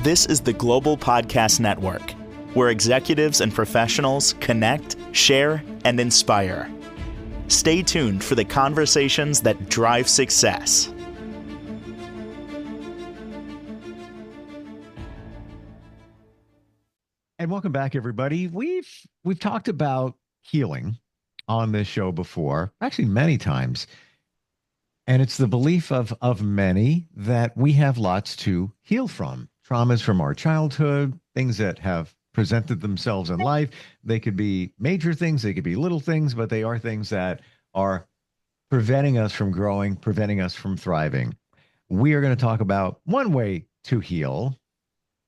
This is the Global Podcast Network, where executives and professionals connect, share, and inspire. Stay tuned for the conversations that drive success. And welcome back, everybody. We've talked about healing on this show before, actually many times. And it's the belief of many that we have lots to heal from. Traumas from our childhood, things that have presented themselves in life. They could be major things, they could be little things, but they are things that are preventing us from growing, preventing us from thriving. We are going to talk about one way to heal,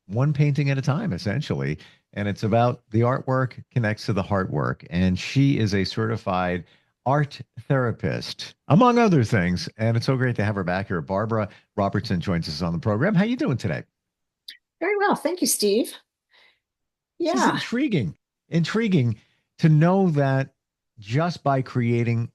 one painting at a time, essentially. And it's about the artwork connects to the heart work. And she is a certified art therapist, among other things. And it's so great to have her back here. Barbara Robertson joins us on the program. How you doing today? Very well. Thank you, Steve. This is Yeah. intriguing to know that just by creating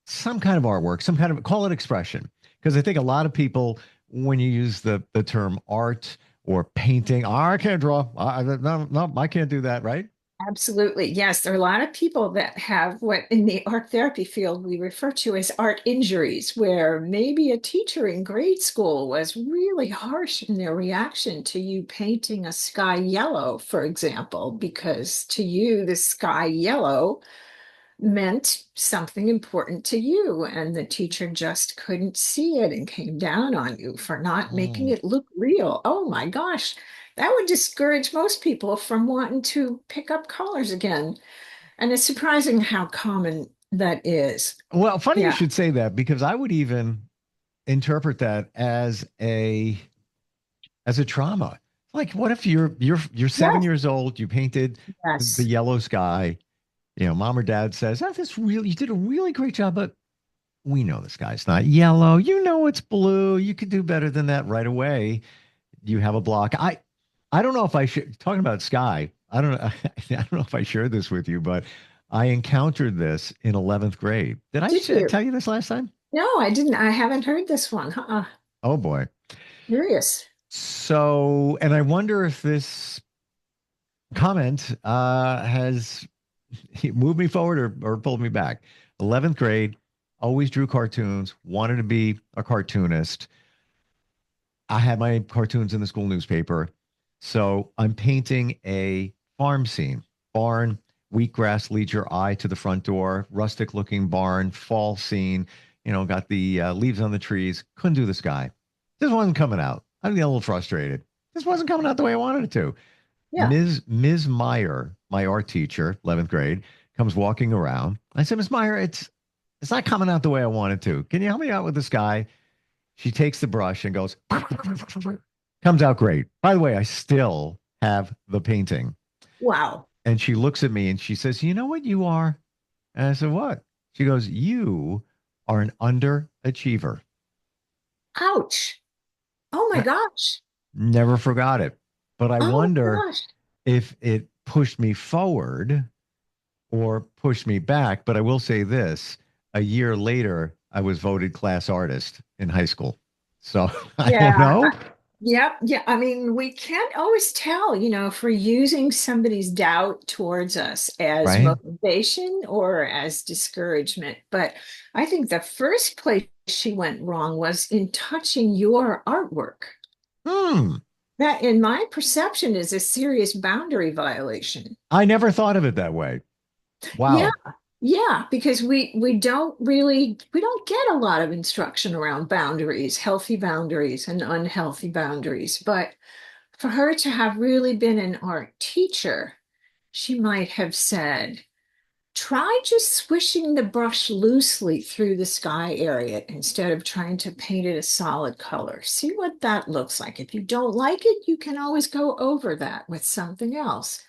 some kind of artwork, some kind of, call it expression. Because I think a lot of people, when you use the term art or painting, I can't draw. No, I can't do that, right? Absolutely. Yes. There are a lot of people that have what in the art therapy field we refer to as art injuries, where maybe a teacher in grade school was really harsh in their reaction to you painting a sky yellow, for example, because to you, the sky yellow meant something important to you, and the teacher just couldn't see it and came down on you for not making it look real. Oh my gosh, that would discourage most people from wanting to pick up colors again. And it's surprising how common that is. Well, funny you Yeah. should say that, because I would even interpret that as a trauma. Like, what if you're 7 years old, you painted the Yes. yellow sky, mom or dad says, "Oh, you did a really great job, but we know the sky's not yellow. You know it's blue. You could do better than that." Right away, you have a block. I don't know if I should, talking about sky, I don't know. I don't know if I shared this with you, but I encountered this in 11th grade. Did I Did you? tell you this last time? No, I didn't. I haven't heard this one. Oh boy. Curious. So, and I wonder if this comment has moved me forward or pulled me back. 11th grade, always drew cartoons, wanted to be a cartoonist. I had my cartoons in the school newspaper. So I'm painting a farm scene, barn, wheatgrass leads your eye to the front door, rustic looking barn, fall scene, got the leaves on the trees. Couldn't do the sky. This wasn't coming out. I'm getting a little frustrated. This wasn't coming out the way I wanted it to. Yeah. Ms. Meyer, my art teacher, 11th grade, comes walking around. I said, "Ms. Meyer, it's not coming out the way I wanted to. Can you help me out with this guy?" She takes the brush and goes, comes out great. By the way, I still have the painting. Wow. And she looks at me and she says, "You know what you are?" And I said, "What?" She goes, "You are an underachiever." Ouch. Oh my gosh. Never forgot it. But I Oh my wonder gosh. if it pushed me forward or pushed me back. But I will say this, a year later, I was voted class artist in high school. So I don't Yeah. know. Yep. Yeah. I mean, we can't always tell, if we're using somebody's doubt towards us as Right? motivation or as discouragement. But I think the first place she went wrong was in touching your artwork. Hmm. That, in my perception, is a serious boundary violation. I never thought of it that way. Yeah. Wow. Yeah, because we don't get a lot of instruction around boundaries, healthy boundaries and unhealthy boundaries. But for her to have really been an art teacher, she might have said, try just swishing the brush loosely through the sky area instead of trying to paint it a solid color. See what that looks like. If you don't like it, you can always go over that with something else.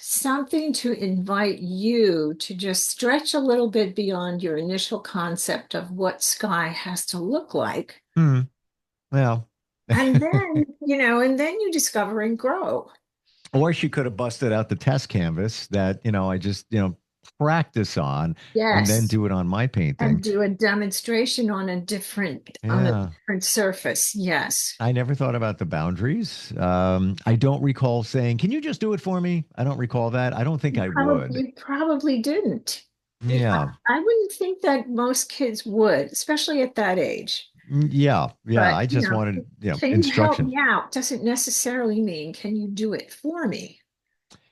Something to invite you to just stretch a little bit beyond your initial concept of what sky has to look like. Hmm. Well, And then you discover and grow. or she could have busted out the test canvas that, I just, practice on and then Yes. do it on my And painting. do a demonstration on a Yeah. different surface. Yes. I never thought about the boundaries. I don't recall saying, "Can you just do it for me?" I don't recall that. I don't think I would. You probably didn't. Yeah. I wouldn't think that most kids would, especially at that age. Yeah. Yeah. But, I just wanted, can you help instruction. me out? Doesn't necessarily mean can you do it for me?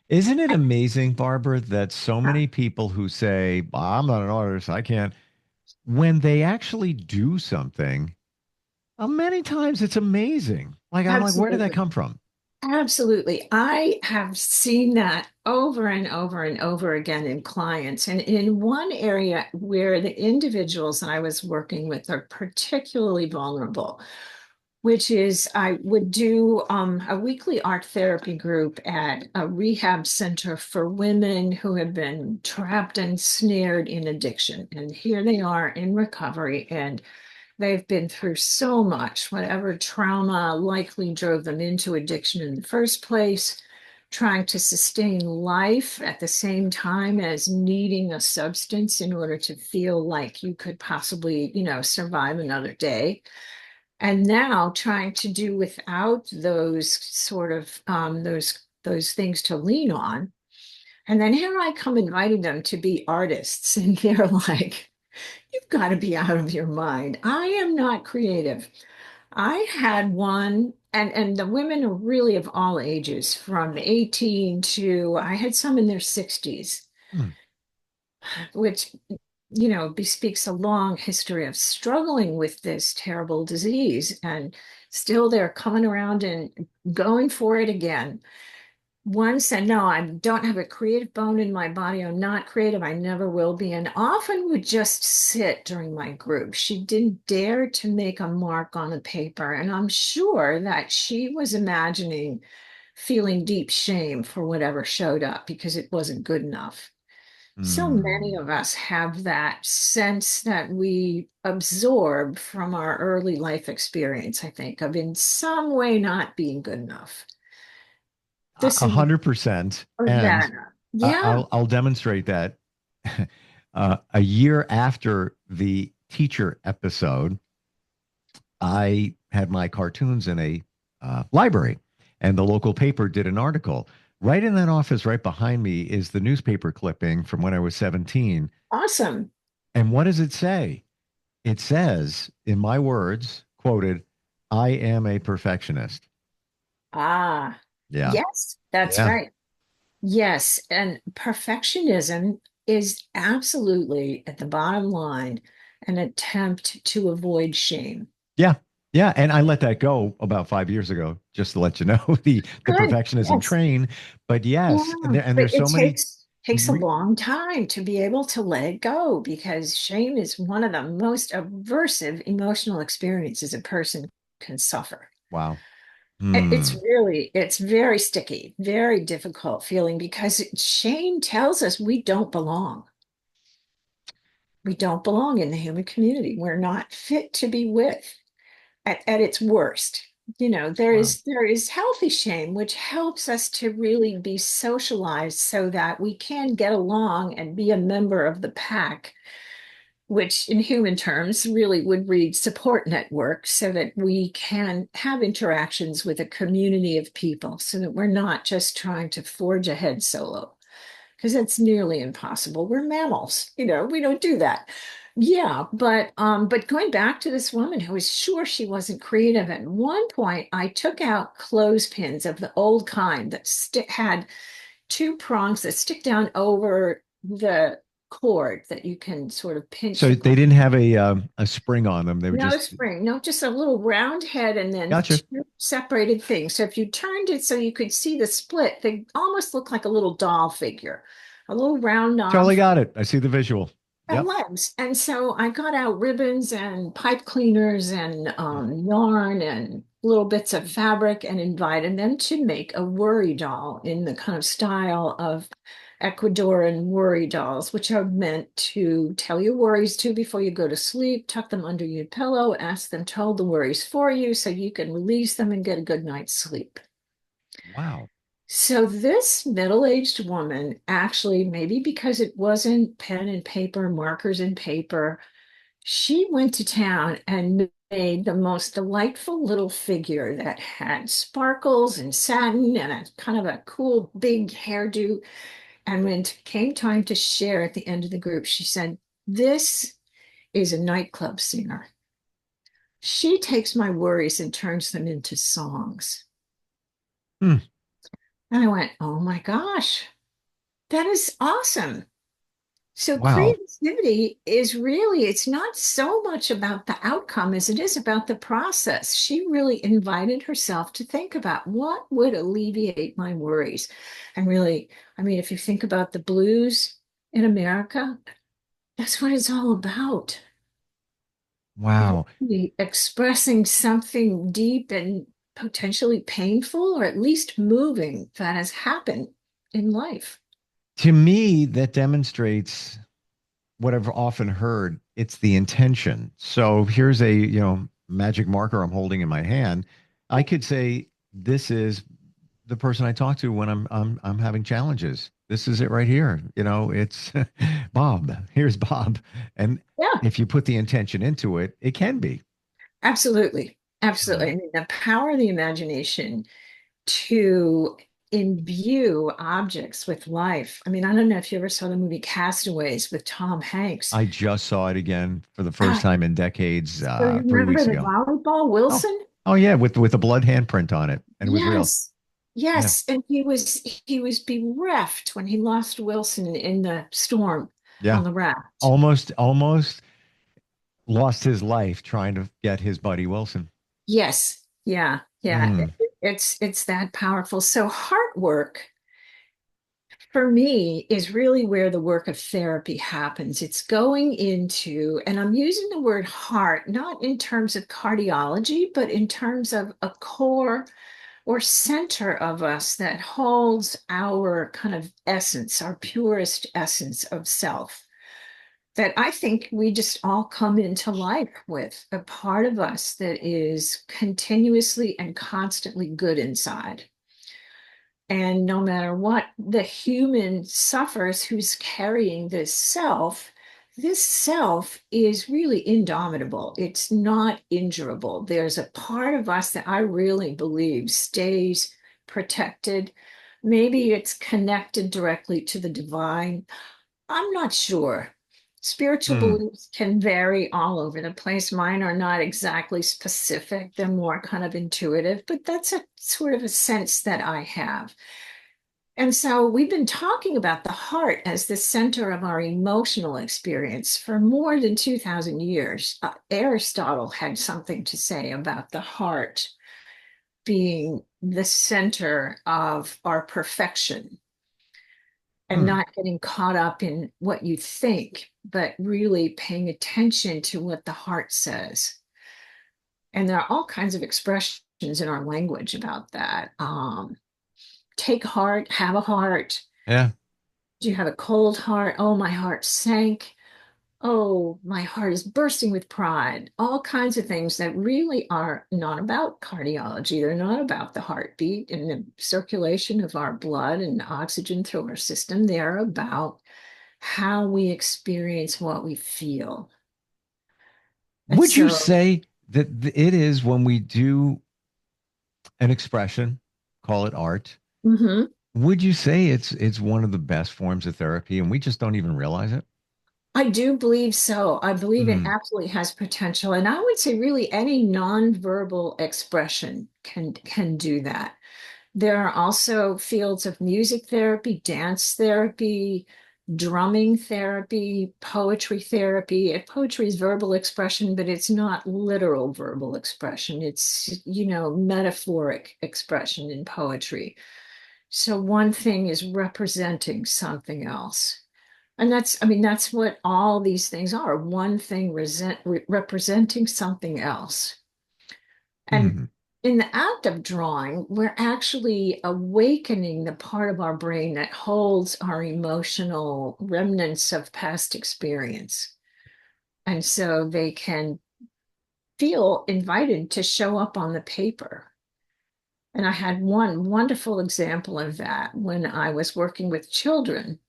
Isn't it amazing, Barbara, that so Yeah, many people who say, "I'm not an artist, I can't," when they actually do something, many times it's amazing. Like, I'm like, where did that absolutely. come from? Absolutely. I have seen that over and over and over again in clients. And in one area where the individuals I was working with are particularly vulnerable, which is I would do a weekly art therapy group at a rehab center for women who have been trapped and snared in addiction. And here they are in recovery, and they've been through so much, whatever trauma likely drove them into addiction in the first place, trying to sustain life at the same time as needing a substance in order to feel like you could possibly, survive another day. And now trying to do without those sort of those things to lean on. And then here I come inviting them to be artists, and they're like, you've got to be out of your mind. I am not creative. I had one, and the women are really of all ages, from 18 to I had some in their 60s, Hmm. which bespeaks a long history of struggling with this terrible disease, and still they're coming around and going for it again. One said, no, I don't have a creative bone in my body. I'm not creative. I never will be. And often would just sit during my group. She didn't dare to make a mark on the paper. And I'm sure that she was imagining feeling deep shame for whatever showed up because it wasn't good enough. So many Hmm. of us have that sense that we absorb from our early life experience, I think, of in some way not being good enough. This is 100%. or And that. Yeah, I'll demonstrate that. A year after the teacher episode, I had my cartoons in a library, and the local paper did an article. Right in that office, right behind me, is the newspaper clipping from when I was 17. awesome. And what does it say? It says, in my words, quoted, "I am a perfectionist." Ah, Yeah. yes, that's Yeah. right. Yes, and perfectionism is absolutely at the bottom line an attempt to avoid shame. Yeah. Yeah. And I let that go about 5 years ago, just to let you know the Good. perfectionism Yes. train. But yes, Yeah, and but there's it so many takes a re- long time to be able to let it go, because shame is one of the most aversive emotional experiences a person can suffer. wow. It's Hmm. really, it's very sticky, very difficult feeling, because shame tells us we don't belong. We don't belong in the human community. We're not fit to be with at its worst. Wow. There is healthy shame, which helps us to really be socialized so that we can get along and be a member of the pack, which in human terms really would read support network, so that we can have interactions with a community of people, so that we're not just trying to forge ahead solo, because that's nearly impossible. We're mammals, we don't do that. Yeah, but going back to this woman who was sure she wasn't creative, at one point I took out clothespins of the old kind that had two prongs that stick down over the cord that you can sort of pinch So they across. didn't have a spring on them. They were No just spring, no, just a little round head and then gotcha. two separated things. So if you turned it so you could see the split, they almost look like a little doll figure, a little round knob Totally got it. I see the visual. and Yep. legs. And so I got out ribbons and pipe cleaners and yarn and little bits of fabric, and invited them to make a worry doll in the kind of style of Ecuadorian worry dolls, which are meant to tell your worries to before you go to sleep, tuck them under your pillow, ask them to hold the worries for you so you can release them and get a good night's sleep. Wow. So this middle-aged woman actually, maybe because it wasn't pen and paper, markers and paper, she went to town and made the most delightful little figure that had sparkles and satin and a kind of a cool big hairdo. And when it came time to share at the end of the group, she said, "This is a nightclub singer. She takes my worries and turns them into songs." Hmm. And I went, "Oh my gosh, that is awesome." So Wow. creativity is really, it's not so much about the outcome as it is about the process. She really invited herself to think about what would alleviate my worries. And really, I mean, if you think about the blues in America, that's what it's all about. Wow. Really expressing something deep and potentially painful, or at least moving, that has happened in life. To me, that demonstrates what I've often heard. It's the intention. So here's a, magic marker I'm holding in my hand. I could say, this is the person I talk to when I'm having challenges. This is it right here. It's Bob. Here's Bob. And Yeah. if you put the intention into it, it can be. Absolutely. Absolutely. Mm. I mean, the power of the imagination to imbue objects with life. I mean, I don't know if you ever saw the movie Castaways with Tom Hanks. I just saw it again for the first Ah, time in decades, so you 3 weeks remember the ago. volleyball, Oh, Wilson? oh yeah, with a blood handprint on it, and it was real. Yes. Yeah, Yes. And he was bereft when he lost Wilson in the storm yeah. on the raft. Almost lost his life trying to get his buddy Wilson. Yes. Yeah. Yeah. Mm, It's that powerful. So heart work for me is really where the work of therapy happens. It's going into, and I'm using the word heart, not in terms of cardiology, but in terms of a core or center of us that holds our kind of essence, our purest essence of self. That I think we just all come into life with a part of us that is continuously and constantly good inside. And no matter what the human suffers who's carrying this self is really indomitable. It's not injurable. There's a part of us that I really believe stays protected. Maybe it's connected directly to the divine. I'm not sure. Spiritual mm, beliefs can vary all over the place. Mine are not exactly specific, they're more kind of intuitive, but that's a sort of a sense that I have. And so we've been talking about the heart as the center of our emotional experience for more than 2,000 years. Aristotle had something to say about the heart being the center of our perfection and mm, not getting caught up in what you think, but really paying attention to what the heart says. And there are all kinds of expressions in our language about that. Take heart, have a heart. yeah. Do you have a cold heart? Oh, my heart sank. Oh, my heart is bursting with pride. All kinds of things that really are not about cardiology. They're not about the heartbeat and the circulation of our blood and oxygen through our system. They're about how we experience what we feel. And Would you so, say that it is when we do an expression, call it art? mhm. Would you say it's one of the best forms of therapy, and we just don't even realize it? I do believe so. I believe it Mm, absolutely has potential. And I would say really any nonverbal expression can do that. There are also fields of music therapy, dance therapy, drumming therapy, poetry therapy. Poetry is verbal expression, but it's not literal verbal expression. It's, metaphoric expression in poetry. So one thing is representing something else. And that's, I mean, that's what all these things are. One thing representing something else. And mm, in the act of drawing, we're actually awakening the part of our brain that holds our emotional remnants of past experience. And so they can feel invited to show up on the paper. And I had one wonderful example of that when I was working with children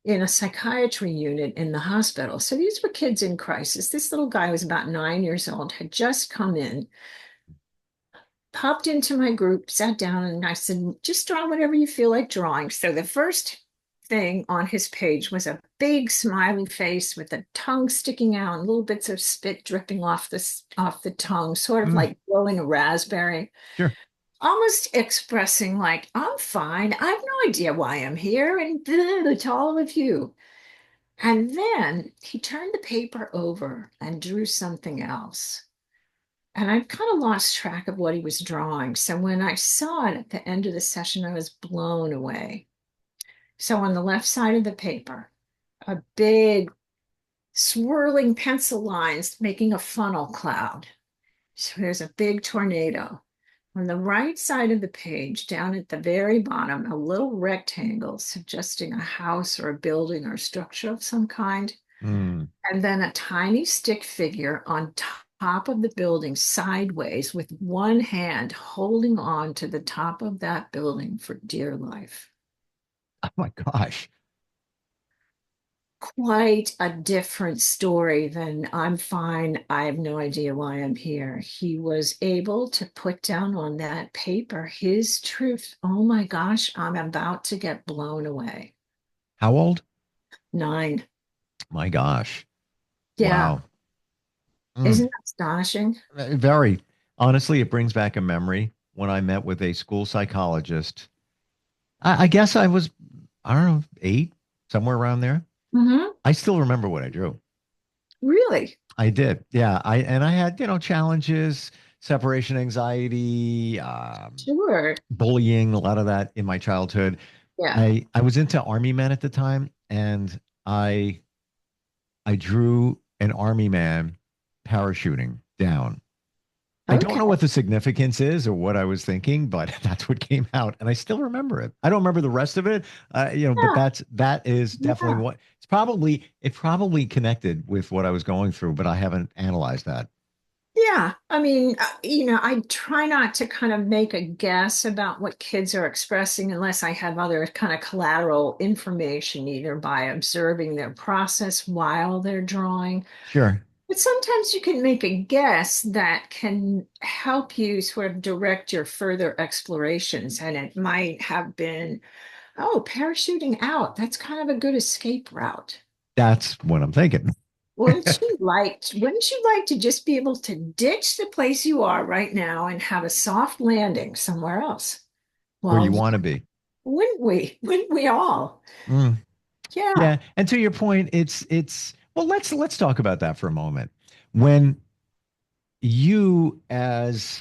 in a psychiatry unit in the hospital. So these were kids in crisis. This little guy was about 9 years old, had just come in, popped into my group, sat down, and I said, just draw whatever you feel like drawing. So the first thing on his page was a big smiley face with the tongue sticking out and little bits of spit dripping off the tongue, sort of Mm, like blowing a raspberry, sure. almost expressing like, I'm fine. I have no idea why I'm here, and to all of you. And then he turned the paper over and drew something else. And I kind of lost track of what he was drawing. So when I saw it at the end of the session, I was blown away. So on the left side of the paper, a big swirling pencil lines making a funnel cloud. So there's a big tornado. On the right side of the page, down at the very bottom, a little rectangle suggesting a house or a building or structure of some kind. Mm. And then a tiny stick figure on top of the building sideways with one hand holding on to the top of that building for dear life. Oh my gosh. Quite a different story than I'm fine. I have no idea why I'm here. He was able to put down on that paper his truth. Oh my gosh, I'm about to get blown away. How old? 9. My gosh. Yeah. Wow. Mm. Isn't that astonishing? Very. Honestly, it brings back a memory when I met with a school psychologist. I guess I was, I don't know, 8, somewhere around there. Hmm. I still remember what I drew. Really? I did. Yeah. I had, challenges, separation anxiety, Sure. bullying, a lot of that in my childhood. Yeah. I was into army men at the time, and I drew an army man parachuting down. I don't Okay. know what the significance is or what I was thinking, but that's what came out, and I still remember it. I don't remember the rest of it, but Yeah. that is definitely Yeah. what it probably connected with what I was going through, but I haven't analyzed that. Yeah. I mean, I try not to kind of make a guess about what kids are expressing unless I have other kind of collateral information, either by observing their process while they're drawing. Sure, But sometimes you can make a guess that can help you sort of direct your further explorations. And it might have been, oh, parachuting out. That's kind of a good escape route. that's what I'm thinking. Wouldn't you like to just be able to ditch the place you are right now and have a soft landing somewhere else? Where Well, you yeah, want to be. wouldn't we? Wouldn't we all? Mm. Yeah. Yeah, and to your point, it's well, let's talk about that for a moment. When you, as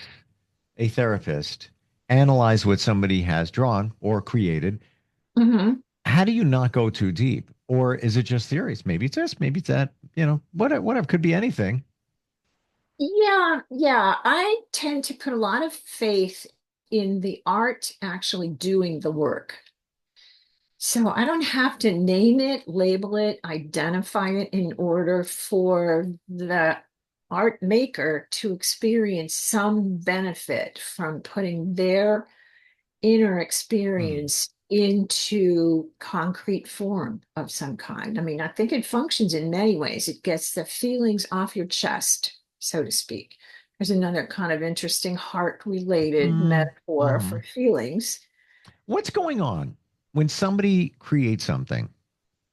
a therapist, analyze what somebody has drawn or created, Hmm. how do you not go too deep? Or is it just theories? Maybe it's this, maybe it's that, whatever, could be anything. Yeah, yeah. I tend to put a lot of faith in the art actually doing the work. So I don't have to name it, label it, identify it in order for the art maker to experience some benefit from putting their inner Hmm. experience into concrete form of some kind. I mean, I think it functions in many ways. It gets the feelings off your chest, so to speak. There's another kind of interesting heart-related metaphor for Mm-hmm. feelings. What's going on when somebody creates something,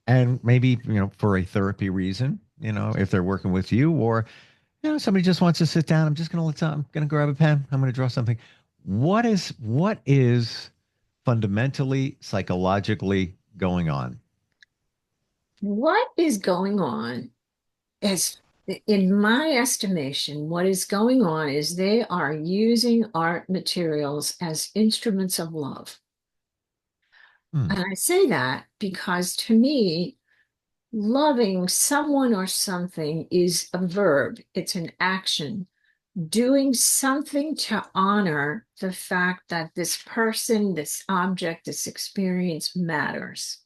and maybe, for a therapy reason, if they're working with you, or somebody just wants to sit down. I'm gonna grab a pen. I'm gonna draw something. What is fundamentally psychologically going on? What is going on is, in my estimation, what is going on is they are using art materials as instruments of love. Hmm. And I say that because to me, loving someone or something is a verb, it's an action, doing something to honor the fact that this person, this object, this experience matters.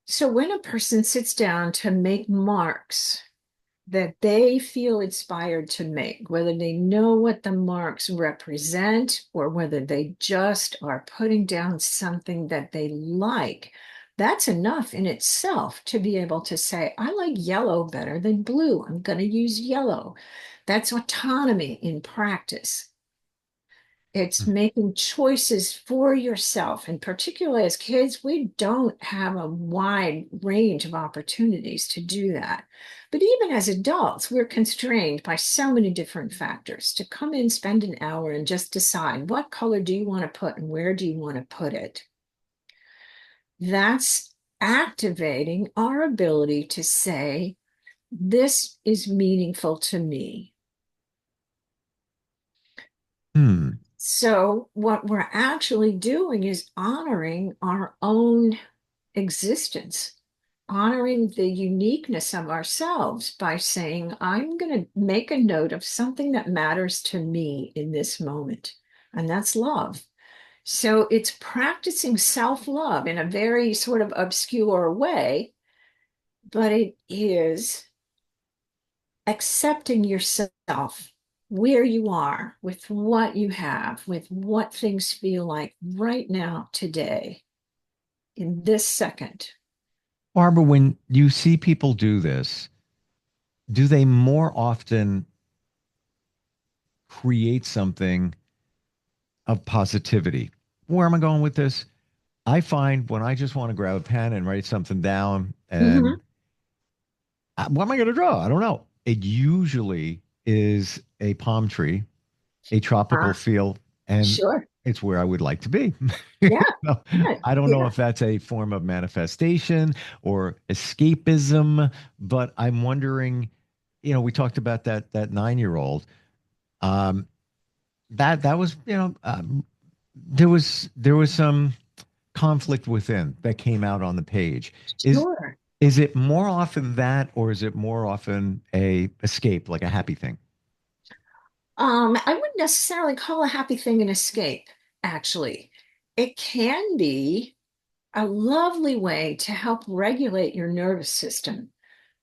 So when a person sits down to make marks that they feel inspired to make, whether they know what the marks represent or whether they just are putting down something that they like. That's enough in itself to be able to say, I like yellow better than blue. I'm going to use yellow. That's autonomy in practice. It's making choices for yourself. And particularly as kids, we don't have a wide range of opportunities to do that. But even as adults, we're constrained by so many different factors to come in, spend an hour, and just decide what color do you want to put and where do you want to put it. That's activating our ability to say, this is meaningful to me. Hmm. So, what we're actually doing is honoring our own existence, honoring the uniqueness of ourselves by saying, I'm going to make a note of something that matters to me in this moment, and that's love. So, it's practicing self love in a very sort of obscure way, but it is accepting yourself where you are, with what you have, with what things feel like right now, today, in this second. Barbara, when you see people do this, do they more often create something of positivity? Where am I going with this? I find when I just want to grab a pen and write something down, Mhm. and what am I going to draw? I don't know. It usually is a palm tree, a tropical Ah, field, and sure. it's where I would like to be. Yeah, So, yeah, I don't know yeah. if that's a form of manifestation or escapism, but I'm wondering, we talked about that 9-year-old. Um, that was, there was some conflict within that came out on the page. Is Sure. is it more often that, or is it more often a escape, like a happy thing? I wouldn't necessarily call a happy thing an escape, actually. It can be a lovely way to help regulate your nervous system,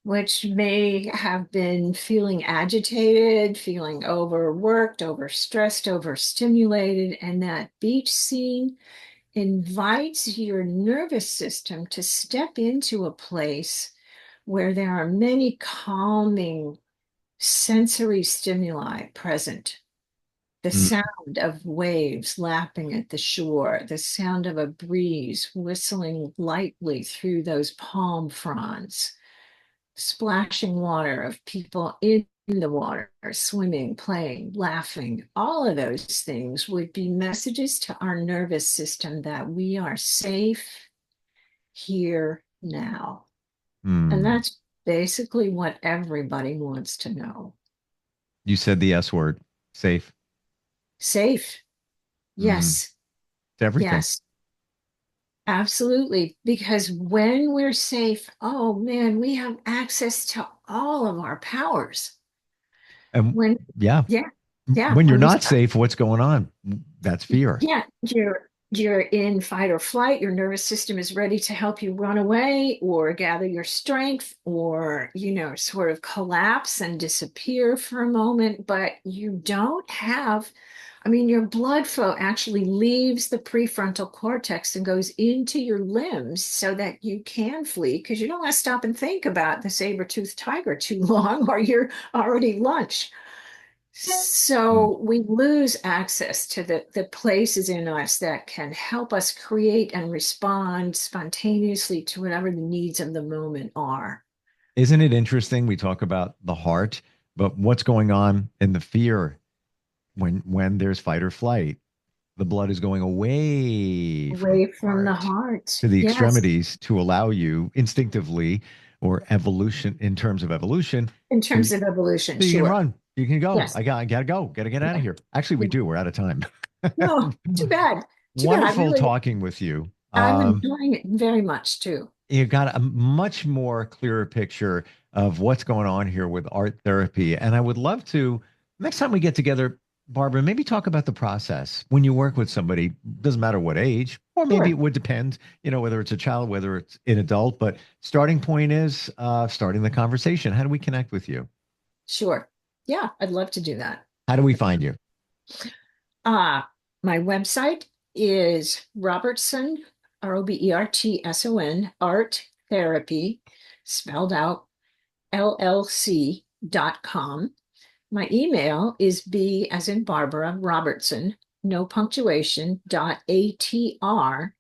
which may have been feeling agitated, feeling overworked, overstressed, overstimulated. And that beach scene invites your nervous system to step into a place where there are many calming sensory stimuli present. The Mm. sound of waves lapping at the shore, the sound of a breeze whistling lightly through those palm fronds, splashing water of people in the water, swimming, playing, laughing, all of those things would be messages to our nervous system that we are safe here now. And Mm. that's basically what everybody wants to know. You said the S word, safe. Safe. Mm. Yes. It's everything. Yes. Absolutely. Because when we're safe, oh man, we have access to all of our powers. And When, yeah, yeah, yeah, when you're when we not start, safe, what's going on? That's fear. yeah, you're in fight or flight, your nervous system is ready to help you run away or gather your strength or, sort of collapse and disappear for a moment, but you don't have, I mean, your blood flow actually leaves the prefrontal cortex and goes into your limbs so that you can flee because you don't want to stop and think about the saber-toothed tiger too long or you're already lunch. Mm. So we lose access to the places in us that can help us create and respond spontaneously to whatever the needs of the moment are. Isn't it interesting? We talk about the heart, but what's going on in the fear when there's fight or flight? The blood is going away from Away the from the heart heart. to the Yes. extremities to allow you instinctively or evolution in terms of evolution In to terms of evolution, so you can sure. run. You can go. Yes. I gotta go. Gotta get out of Yeah. here. Actually, we Yeah. do. We're out of time. No, too bad. Too bad. Wonderful talking with you. I'm enjoying it very much too. You got a much more clearer picture of what's going on here with art therapy. And I would love to, next time we get together, Barbara, maybe talk about the process when you work with somebody, doesn't matter what age, or maybe Sure. it would depend, whether it's a child, whether it's an adult, but starting point is starting the conversation. How do we connect with you? Sure. Yeah, I'd love to do that. How do we find you? Uh, my website is Robertson, Robertson, art therapy, spelled out LLC.com. My email is B as in Barbara Robertson, no punctuation, .atr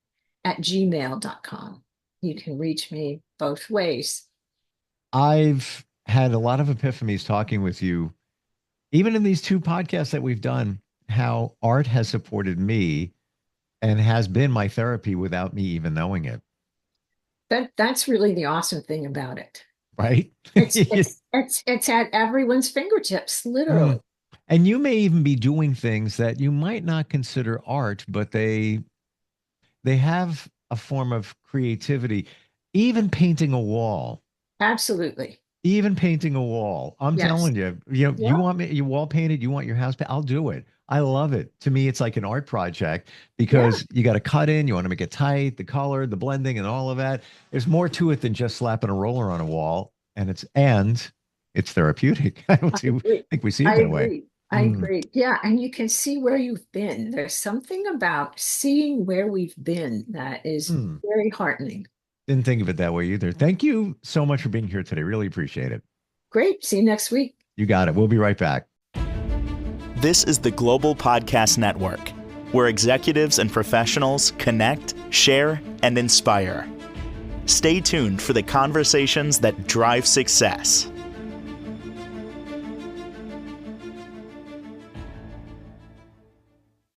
@gmail.com. You can reach me both ways. I've had a lot of epiphanies talking with you, even in these two podcasts that we've done, how art has supported me and has been my therapy without me even knowing it. That's really the awesome thing about it. Right? It's at everyone's fingertips, literally. Mm. And you may even be doing things that you might not consider art, but they have a form of creativity. Even painting a wall. Absolutely. Even painting a wall. I'm Yes. telling you, you Yeah. want me, you wall painted, you want your house painted, I'll do it. I love it. To me, it's like an art project Yeah. because you got to cut in, you want to make it tight, the color, the blending, and all of that. There's more to it than just slapping a roller on a wall, and it's therapeutic. I don't I do agree. think we see it I that way. agree. I Mm, agree. Yeah. And you can see where you've been. There's something about seeing where we've been that is mm. very heartening. Didn't think of it that way either. Thank you so much for being here today. Really appreciate it. Great. See you next week. You got it. We'll be right back. This is the Global Podcast Network, where executives and professionals connect, share, and inspire. Stay tuned for the conversations that drive success.